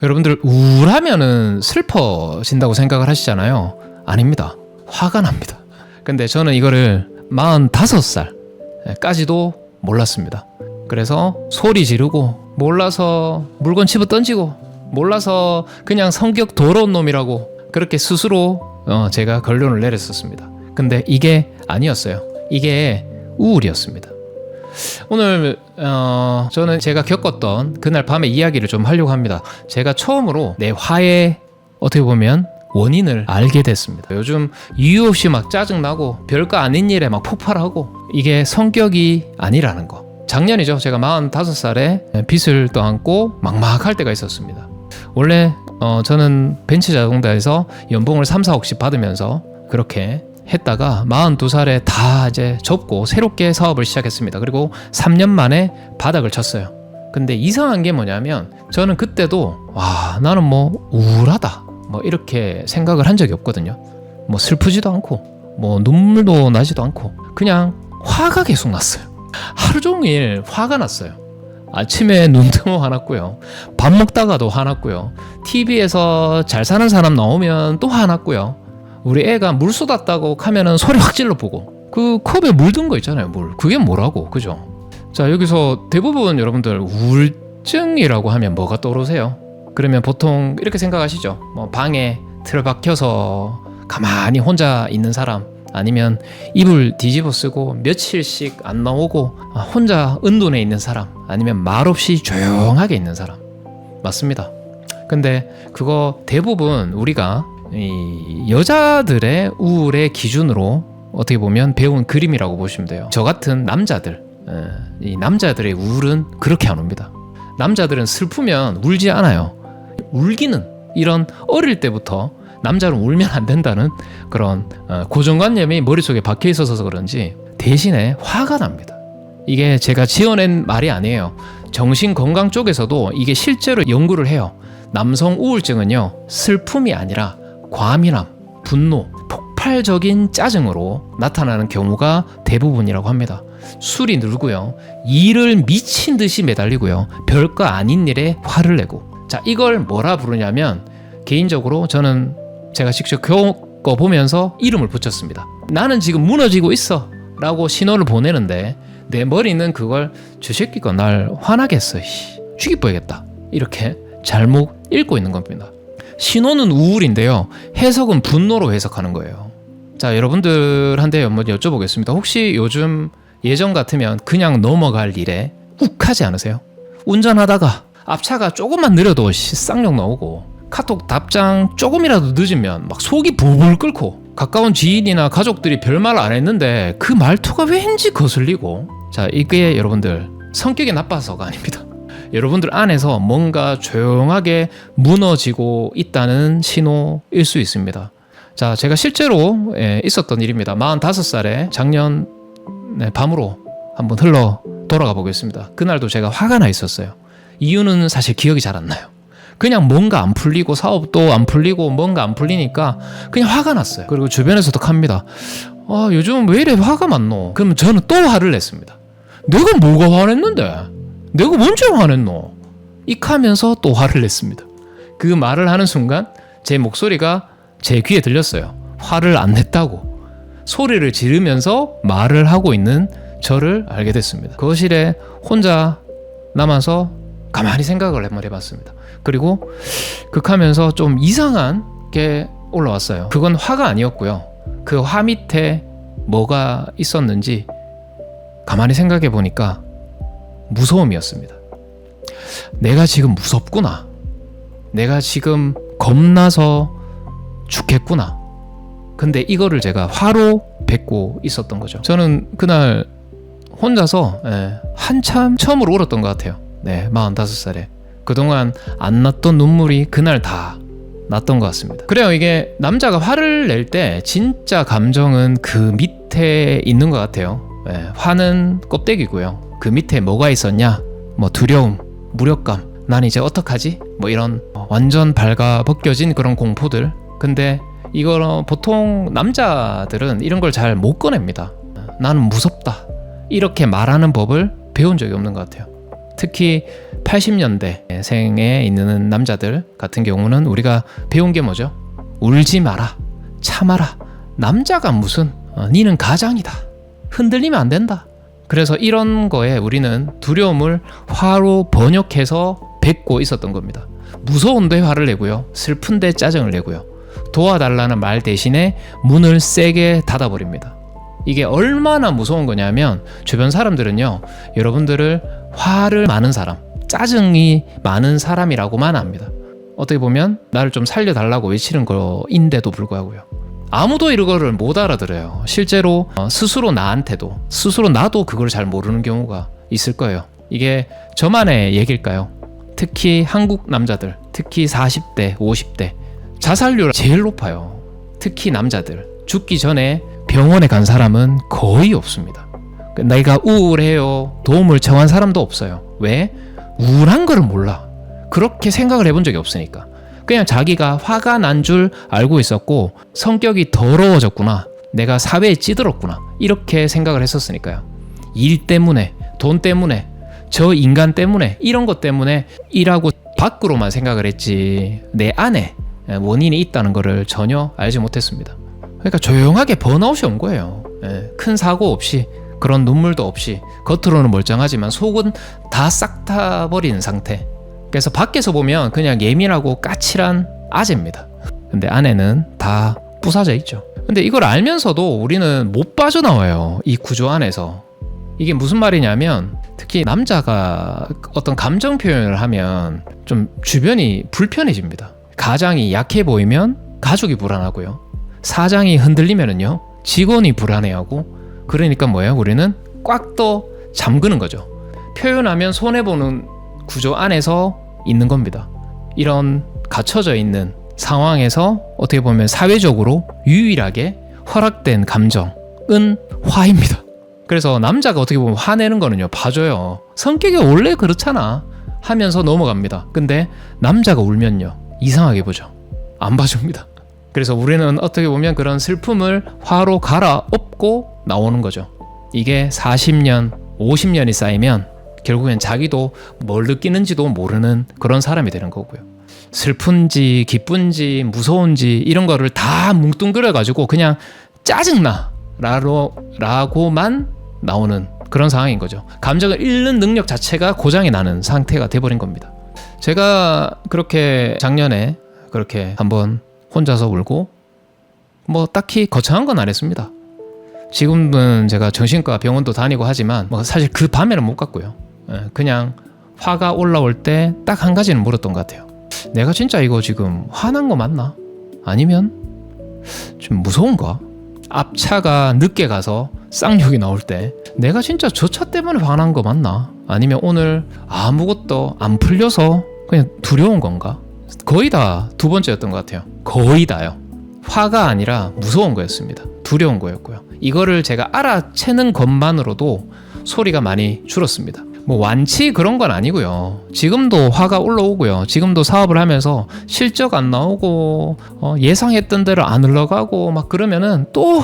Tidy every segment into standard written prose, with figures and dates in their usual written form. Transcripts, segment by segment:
여러분들 우울하면은 슬퍼진다고 생각을 하시잖아요. 아닙니다. 화가 납니다. 근데 저는 이거를 45살까지도 몰랐습니다. 그래서 소리 지르고, 몰라서 물건 집어 던지고, 몰라서 그냥 성격 더러운 놈이라고 그렇게 스스로 제가 결론을 내렸었습니다. 근데 이게 아니었어요. 이게 우울이었습니다. 오늘 저는 제가 겪었던 그날 밤의 이야기를 좀 하려고 합니다. 제가 처음으로 내 화의 어떻게 보면 원인을 알게 됐습니다. 요즘 이유 없이 막 짜증나고 별거 아닌 일에 막 폭발하고, 이게 성격이 아니라는 거. 작년이죠. 제가 45살에 빚을 떠안고 막막할 때가 있었습니다. 원래 저는 벤츠자동차에서 연봉을 3, 4억씩 받으면서 그렇게 했다가 42살에 다 이제 접고 새롭게 사업을 시작했습니다. 그리고 3년 만에 바닥을 쳤어요. 근데 이상한 게 뭐냐면, 저는 그때도 나는 뭐 우울하다 뭐 이렇게 생각을 한 적이 없거든요. 뭐 슬프지도 않고 뭐 눈물도 나지도 않고 그냥 화가 계속 났어요. 하루 종일 화가 났어요. 아침에 눈 뜨면 화났고요, 밥 먹다가도 화났고요, TV에서 잘 사는 사람 나오면 또 화났고요, 우리 애가 물 쏟았다고 하면은 소리 확 질러 보고, 그 컵에 물 든 거 있잖아요, 물. 그게 뭐라고, 그죠? 자, 여기서 대부분 여러분들 우울증이라고 하면 뭐가 떠오르세요? 그러면 보통 이렇게 생각하시죠. 뭐 방에 틀어박혀서 가만히 혼자 있는 사람, 아니면 이불 뒤집어 쓰고 며칠씩 안 나오고 혼자 은둔해 있는 사람, 아니면 말없이 조용하게 있는 사람. 맞습니다. 근데 그거 대부분 우리가 이 여자들의 우울의 기준으로 어떻게 보면 배운 그림이라고 보시면 돼요. 저 같은 남자들, 이 남자들의 우울은 그렇게 안 옵니다. 남자들은 슬프면 울지 않아요. 울기는, 이런 어릴 때부터 남자는 울면 안 된다는 그런 고정관념이 머릿속에 박혀 있어서 그런지 대신에 화가 납니다. 이게 제가 지어낸 말이 아니에요. 정신건강 쪽에서도 이게 실제로 연구를 해요. 남성 우울증은요, 슬픔이 아니라 과민함, 분노, 폭발적인 짜증으로 나타나는 경우가 대부분이라고 합니다. 술이 늘고요, 일을 미친 듯이 매달리고요, 별거 아닌 일에 화를 내고. 자, 이걸 뭐라 부르냐면, 개인적으로 저는 제가 직접 겪어보면서 이름을 붙였습니다. 나는 지금 무너지고 있어 라고 신호를 보내는데, 내 머리는 그걸 저 새끼가 날 화나게 했어, 죽이버리겠다, 이렇게 잘못 읽고 있는 겁니다. 신호는 우울인데요, 해석은 분노로 해석하는 거예요. 자, 여러분들한테 한번 여쭤보겠습니다. 혹시 요즘 예전 같으면 그냥 넘어갈 일에 욱하지 않으세요? 운전하다가 앞차가 조금만 느려도 쌍욕 나오고, 카톡 답장 조금이라도 늦으면 막 속이 부불 끓고, 가까운 지인이나 가족들이 별말 안 했는데 그 말투가 왠지 거슬리고. 자, 이게 여러분들 성격이 나빠서가 아닙니다. 여러분들 안에서 뭔가 조용하게 무너지고 있다는 신호일 수 있습니다. 자, 제가 실제로 있었던 일입니다. 45살에 작년 밤으로 한번 흘러 돌아가 보겠습니다. 그날도 제가 화가 나 있었어요. 이유는 사실 기억이 잘 안 나요. 그냥 뭔가 안 풀리고, 사업도 안 풀리고 뭔가 안 풀리니까 그냥 화가 났어요. 그리고 주변에서도 합니다. 요즘 왜 이래 화가 많노? 그러면 저는 또 화를 냈습니다. 내가 뭐가 화냈는데? 내가 언제 화냈노? 익하면서 또 화를 냈습니다. 그 말을 하는 순간 제 목소리가 제 귀에 들렸어요. 화를 안 냈다고. 소리를 지르면서 말을 하고 있는 저를 알게 됐습니다. 거실에 혼자 남아서 가만히 생각을 한번 해봤습니다. 그리고 극하면서 좀 이상한 게 올라왔어요. 그건 화가 아니었고요, 그 화 밑에 뭐가 있었는지 가만히 생각해 보니까 무서움이었습니다. 내가 지금 무섭구나, 내가 지금 겁나서 죽겠구나. 근데 이거를 제가 화로 뱉고 있었던 거죠. 저는 그날 혼자서 한참 처음으로 울었던 것 같아요. 45살에 그동안 안 났던 눈물이 그날 다 났던 것 같습니다. 그래요, 이게 남자가 화를 낼 때 진짜 감정은 그 밑에 있는 것 같아요. 화는 껍데기고요, 그 밑에 뭐가 있었냐, 뭐 두려움, 무력감, 난 이제 어떡하지, 뭐 이런 완전 발가벗겨진 그런 공포들. 근데 이거 보통 남자들은 이런 걸 잘 못 꺼냅니다. 나는 무섭다, 이렇게 말하는 법을 배운 적이 없는 것 같아요. 특히 80년대 생에 있는 남자들 같은 경우는 우리가 배운 게 뭐죠? 울지 마라, 참아라, 남자가 무슨 니는 가장이다, 흔들리면 안 된다. 그래서 이런 거에 우리는 두려움을 화로 번역해서 뱉고 있었던 겁니다. 무서운데 화를 내고요, 슬픈데 짜증을 내고요, 도와달라는 말 대신에 문을 세게 닫아버립니다. 이게 얼마나 무서운 거냐면 주변 사람들은요, 여러분들을 화를 많은 사람, 짜증이 많은 사람이라고만 합니다. 어떻게 보면 나를 좀 살려달라고 외치는 거인데도 불구하고요, 아무도 이거를 못 알아들어요. 실제로 스스로 나도 그걸 잘 모르는 경우가 있을 거예요. 이게 저만의 얘기일까요? 특히 한국 남자들, 특히 40대, 50대 자살률이 제일 높아요. 특히 남자들. 죽기 전에 병원에 간 사람은 거의 없습니다. 내가 우울해요, 도움을 청한 사람도 없어요. 왜? 우울한 거를 몰라. 그렇게 생각을 해본 적이 없으니까. 그냥 자기가 화가 난 줄 알고 있었고, 성격이 더러워졌구나, 내가 사회에 찌들었구나, 이렇게 생각을 했었으니까요. 일 때문에, 돈 때문에, 저 인간 때문에, 이런 것 때문에 일하고 밖으로만 생각을 했지 내 안에 원인이 있다는 거를 전혀 알지 못했습니다. 그러니까 조용하게 번아웃이 온 거예요. 큰 사고 없이, 그런 눈물도 없이, 겉으로는 멀쩡하지만 속은 다 싹 타버리는 상태. 그래서 밖에서 보면 그냥 예민하고 까칠한 아재입니다. 근데 안에는 다 부사져 있죠. 근데 이걸 알면서도 우리는 못 빠져나와요, 이 구조 안에서. 이게 무슨 말이냐면, 특히 남자가 어떤 감정 표현을 하면 좀 주변이 불편해집니다. 가장이 약해 보이면 가족이 불안하고요, 사장이 흔들리면은요 직원이 불안해하고, 그러니까 뭐예요? 우리는 꽉 또 잠그는 거죠. 표현하면 손해보는 구조 안에서 있는 겁니다. 이런 갇혀져 있는 상황에서 어떻게 보면 사회적으로 유일하게 허락된 감정은 화입니다. 그래서 남자가 어떻게 보면 화내는 거는요, 봐줘요. 성격이 원래 그렇잖아 하면서 넘어갑니다. 근데 남자가 울면요, 이상하게 보죠. 안 봐줍니다. 그래서 우리는 어떻게 보면 그런 슬픔을 화로 갈아엎고 나오는 거죠. 이게 40년, 50년이 쌓이면 결국엔 자기도 뭘 느끼는지도 모르는 그런 사람이 되는 거고요. 슬픈지 기쁜지 무서운지 이런 거를 다 뭉뚱그려 가지고 그냥 짜증나 라고만 나오는 그런 상황인 거죠. 감정을 읽는 능력 자체가 고장이 나는 상태가 돼버린 겁니다. 제가 그렇게 작년에 그렇게 한번 혼자서 울고, 뭐 딱히 거창한 건 안 했습니다. 지금은 제가 정신과 병원도 다니고 하지만 뭐 사실 그 밤에는 못 갔고요. 그냥 화가 올라올 때 딱 한 가지는 물었던 것 같아요. 내가 진짜 이거 지금 화난 거 맞나? 아니면 좀 무서운가? 앞차가 늦게 가서 쌍욕이 나올 때 내가 진짜 저 차 때문에 화난 거 맞나? 아니면 오늘 아무것도 안 풀려서 그냥 두려운 건가? 거의 다 두 번째였던 것 같아요. 거의 다요. 화가 아니라 무서운 거였습니다. 두려운 거였고요. 이거를 제가 알아채는 것만으로도 소리가 많이 줄었습니다. 뭐 완치 그런 건 아니고요. 지금도 화가 올라오고요. 지금도 사업을 하면서 실적 안 나오고 예상했던 대로 안 흘러가고 막 그러면은 또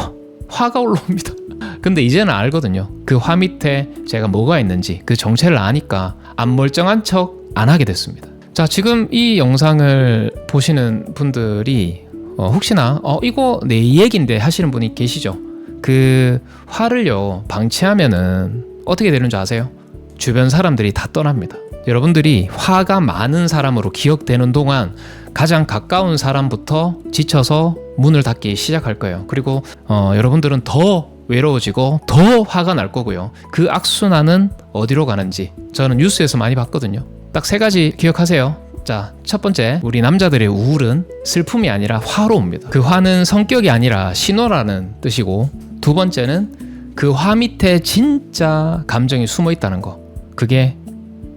화가 올라옵니다. 근데 이제는 알거든요. 그 화 밑에 제가 뭐가 있는지, 그 정체를 아니까 안 멀쩡한 척 안 하게 됐습니다. 자, 지금 이 영상을 보시는 분들이 혹시나 이거 내 얘기인데 하시는 분이 계시죠? 그 화를요 방치하면은 어떻게 되는 줄 아세요? 주변 사람들이 다 떠납니다. 여러분들이 화가 많은 사람으로 기억되는 동안 가장 가까운 사람부터 지쳐서 문을 닫기 시작할 거예요. 그리고 여러분들은 더 외로워지고 더 화가 날 거고요. 그 악순환은 어디로 가는지 저는 뉴스에서 많이 봤거든요. 딱 세 가지 기억하세요. 자, 첫 번째, 우리 남자들의 우울은 슬픔이 아니라 화로 옵니다. 그 화는 성격이 아니라 신호라는 뜻이고, 두 번째는 그 화 밑에 진짜 감정이 숨어 있다는 거, 그게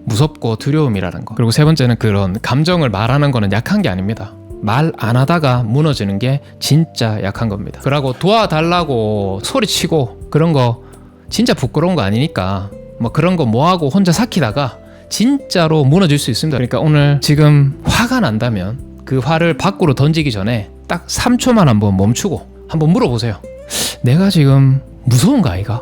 무섭고 두려움이라는 거. 그리고 세 번째는 그런 감정을 말하는 거는 약한 게 아닙니다. 말 안 하다가 무너지는 게 진짜 약한 겁니다. 그러고 도와달라고 소리치고 그런 거 진짜 부끄러운 거 아니니까 뭐 그런 거 뭐하고 혼자 삭히다가 진짜로 무너질 수 있습니다. 그러니까 오늘 지금 화가 난다면 그 화를 밖으로 던지기 전에 딱 3초만 한번 멈추고 한번 물어보세요. 내가 지금 무서운가 아이가?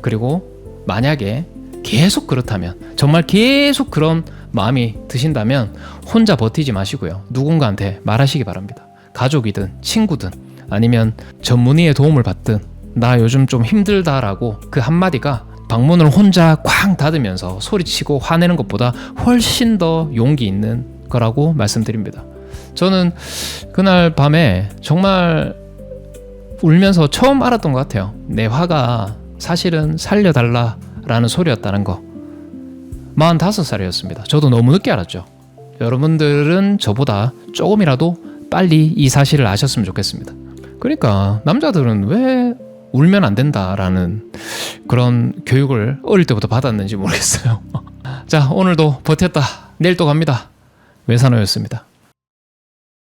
그리고 만약에 계속 그렇다면, 정말 계속 그런 마음이 드신다면 혼자 버티지 마시고요. 누군가한테 말하시기 바랍니다. 가족이든 친구든 아니면 전문의의 도움을 받든 나 요즘 좀 힘들다라고 그 한마디가 방문을 혼자 쾅 닫으면서 소리치고 화내는 것보다 훨씬 더 용기 있는 거라고 말씀드립니다. 저는 그날 밤에 정말 울면서 처음 알았던 것 같아요. 내 화가 사실은 살려달라라는 소리였다는 거. 45살이었습니다. 저도 너무 늦게 알았죠. 여러분들은 저보다 조금이라도 빨리 이 사실을 아셨으면 좋겠습니다. 그러니까 남자들은 왜 울면 안 된다라는 그런 교육을 어릴 때부터 받았는지 모르겠어요. 자, 오늘도 버텼다. 내일 또 갑니다. 외산호였습니다.